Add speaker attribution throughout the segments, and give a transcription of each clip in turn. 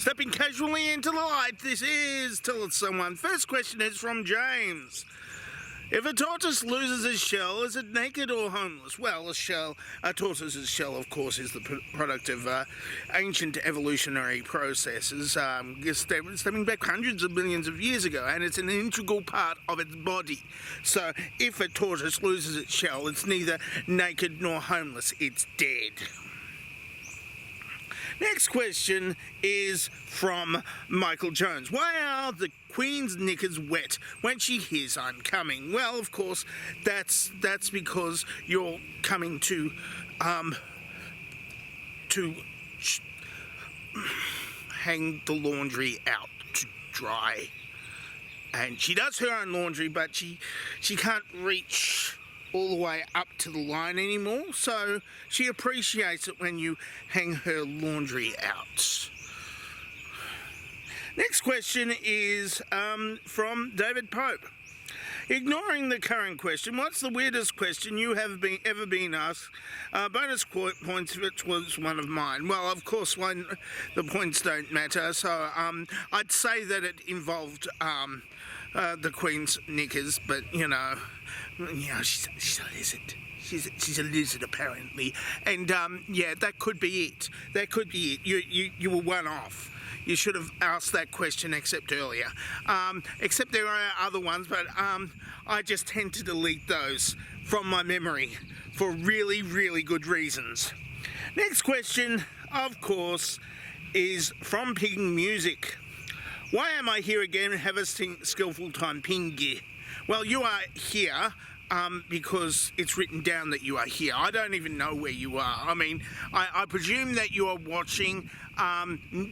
Speaker 1: Stepping casually into the light, this is Tell It Someone. First question is from James. If a tortoise loses its shell, is it naked or homeless? Well, a tortoise's shell, of course, is the product of ancient evolutionary processes, stemming back hundreds of millions of years ago, and it's an integral part of its body. So, if a tortoise loses its shell, it's neither naked nor homeless, it's dead. Next question is from Michael Jones. Why are the Queen's knickers wet when she hears I'm coming? Well, of course, that's because you're coming to hang the laundry out to dry. And she does her own laundry, but she can't reach all the way up to the line anymore, so she appreciates it when you hang her laundry out. Next question is from David Pope. Ignoring the current question, what's the weirdest question you have ever been asked? Bonus points, which was one of mine. Well, of course, the points don't matter, so I'd say that it involved the Queen's knickers, but she's a lizard. She's a lizard apparently, and yeah, that could be it. That could be it. You were one off. You should have asked that question earlier. Except there are other ones, but I just tend to delete those from my memory for really, really good reasons. Next question, of course, is from Ping Music. Why am I here again harvesting skillful time ping gear? Well, you are here because it's written down that you are here. I don't even know where you are. I mean, I presume that you are watching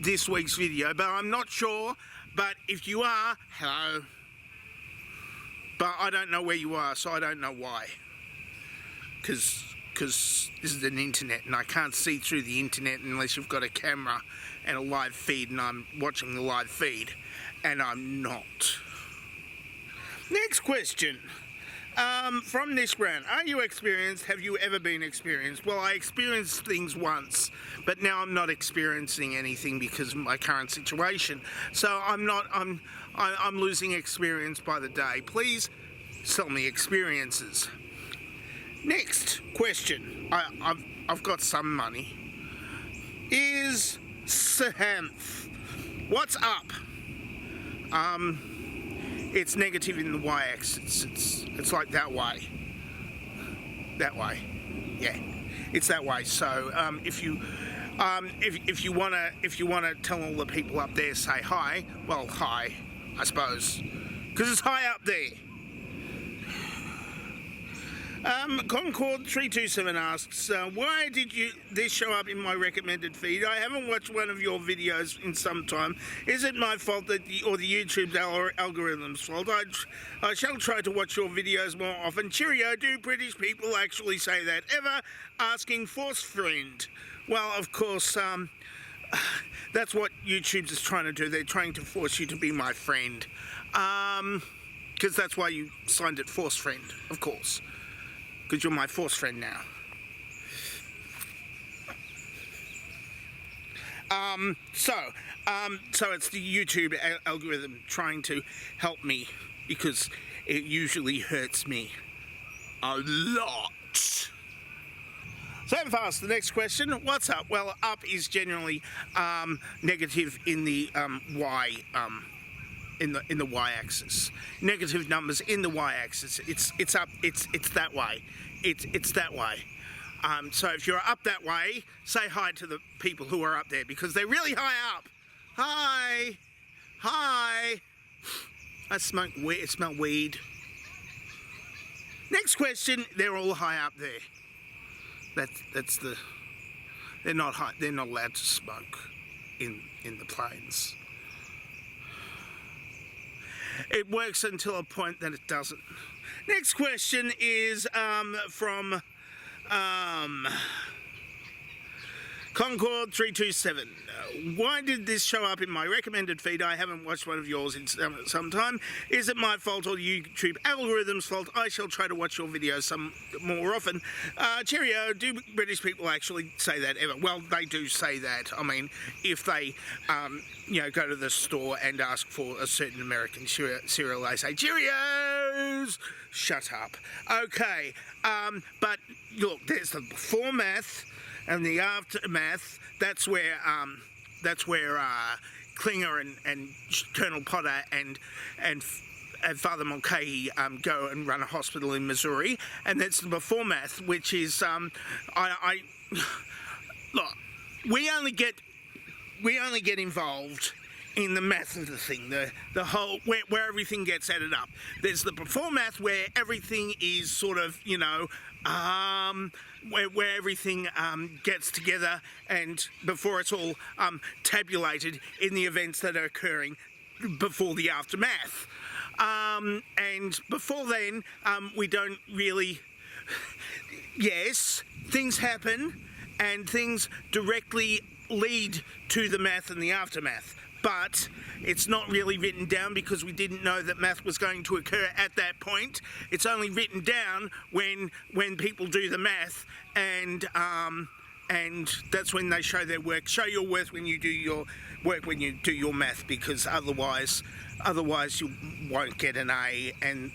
Speaker 1: this week's video, but I'm not sure. But if you are, hello. But I don't know where you are, so I don't know why. Because this is an internet, and I can't see through the internet unless you've got a camera and a live feed, and I'm watching the live feed, and I'm not. Next question. From Nish Brown. Are you experienced? Have you ever been experienced? Well, I experienced things once, but now I'm not experiencing anything because of my current situation. So I'm losing experience by the day. Please sell me experiences. Next question. I've got some money. Is Sahanth. What's up? It's negative in the y-axis. It's like that way. That way. Yeah, it's that way. So if you wanna tell all the people up there, say hi. Well, hi, I suppose, because it's high up there. Concord 327 asks, why did this show up in my recommended feed? I haven't watched one of your videos in some time. Is it my fault or the YouTube algorithm's fault? I shall try to watch your videos more often. Cheerio, do British people actually say that? Ever asking force friend? Well, of course, that's what YouTube's is trying to do. They're trying to force you to be my friend. Because that's why you signed it force friend, of course. Because you're my force friend now. So it's the YouTube algorithm trying to help me because it usually hurts me a lot. So fast, the next question, what's up? Well, up is generally negative in the Y in the y-axis. Negative numbers in the y-axis. It's up. It's that way. It's that way. So if you're up that way, say hi to the people who are up there because they're really high up. Hi, hi. I smell weed. Next question. They're all high up there. They're not high. They're not allowed to smoke in the planes. It works until a point that it doesn't. Next question is from Concord 327. Why did this show up in my recommended feed? I haven't watched one of yours in some time. Is it my fault or YouTube algorithm's fault? I shall try to watch your videos some more often. Cheerio. Do British people actually say that ever? Well, they do say that. I mean, if they, go to the store and ask for a certain American cereal, they say, Cheerios! Shut up. Okay. But look, there's the before math and the aftermath. That's where Klinger and Colonel Potter and Father Mulcahy go and run a hospital in Missouri, and that's the before math, which is look, we only get involved in the math of the thing, the whole where everything gets added up. There's the before math where everything is sort of where everything gets together and before it's all tabulated in the events that are occurring before the aftermath. And before then, we don't really... Yes, things happen and things directly lead to the math and the aftermath. But it's not really written down because we didn't know that math was going to occur at that point. It's only written down when people do the math, and that's when they show their work. Show your worth when you do your work, when you do your math, because otherwise you won't get an A, and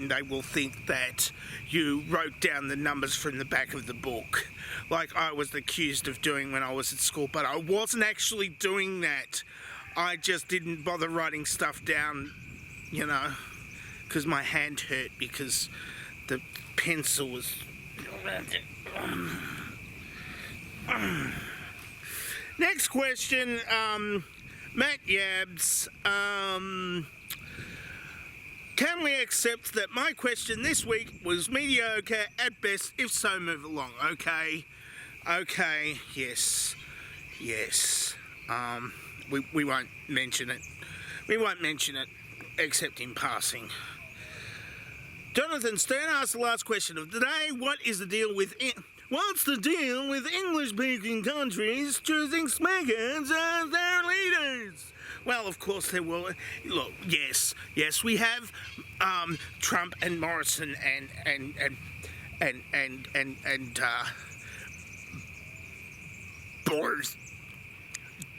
Speaker 1: they will think that you wrote down the numbers from the back of the book, like I was accused of doing when I was at school, but I wasn't actually doing that. I just didn't bother writing stuff down, because my hand hurt because the pencil was... Next question, Matt Yabs. Can we accept that my question this week was mediocre at best? If so, move along. Okay, yes. We won't mention it. We won't mention it, except in passing. Jonathan Stern asked the last question of the day. What's the deal with English-speaking countries choosing smackheads as their leaders? Well, of course there will. Look, yes, we have Trump and Morrison and Boris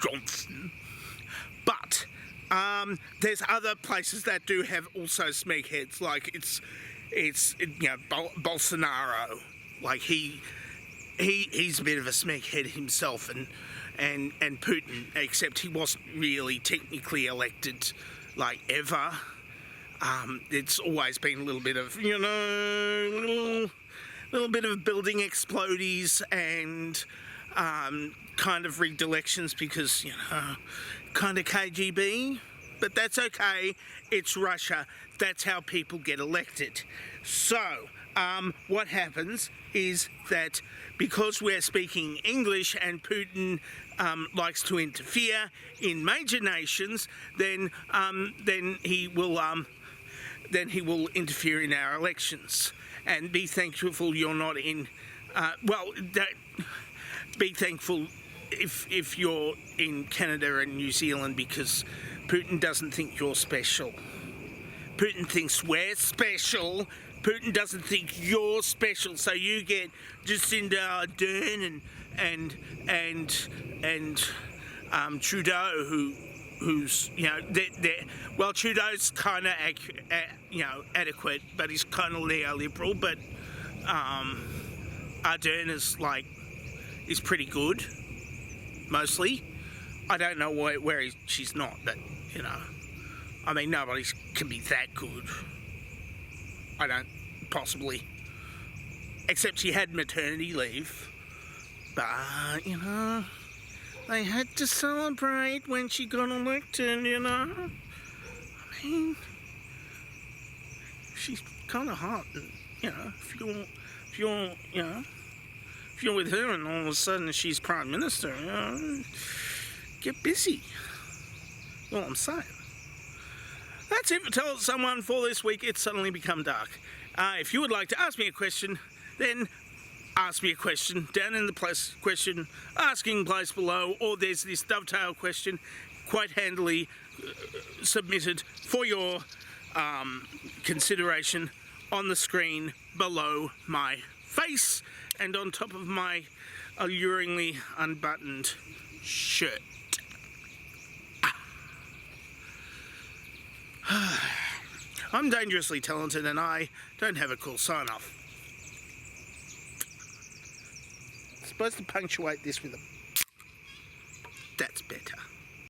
Speaker 1: Johnson, but there's other places that do have also smackheads. Like it's Bolsonaro. Like he's a bit of a smackhead himself, and Putin, except he wasn't really technically elected, like, ever. It's always been a little bit of, little bit of building explodies and kind of rigged elections because, kind of KGB. But that's okay. It's Russia. That's how people get elected. So, what happens is that because we're speaking English and Putin likes to interfere in major nations, then he will interfere in our elections. And be thankful you're not in. Be thankful if you're in Canada and New Zealand, because Putin doesn't think you're special. Putin thinks we're special. Putin doesn't think you're special, so you get Jacinda Ardern and Trudeau, who's Trudeau's kind of adequate, but he's kind of neoliberal. But Ardern is pretty good, mostly. I don't know where she's not, but nobody can be that good. I don't, possibly. Except she had maternity leave. But, they had to celebrate when she got elected, she's kind of hot. And, if you're with her and all of a sudden she's Prime Minister, get busy. Well, I'm saying. That's it for Tell Someone for this week. It's suddenly become dark. If you would like to ask me a question, then ask me a question down in the question asking place below, or there's this dovetail question quite handily submitted for your consideration on the screen below my face and on top of my alluringly unbuttoned shirt. I'm dangerously talented and I don't have a cool sign-off. Supposed to punctuate this with a... That's better.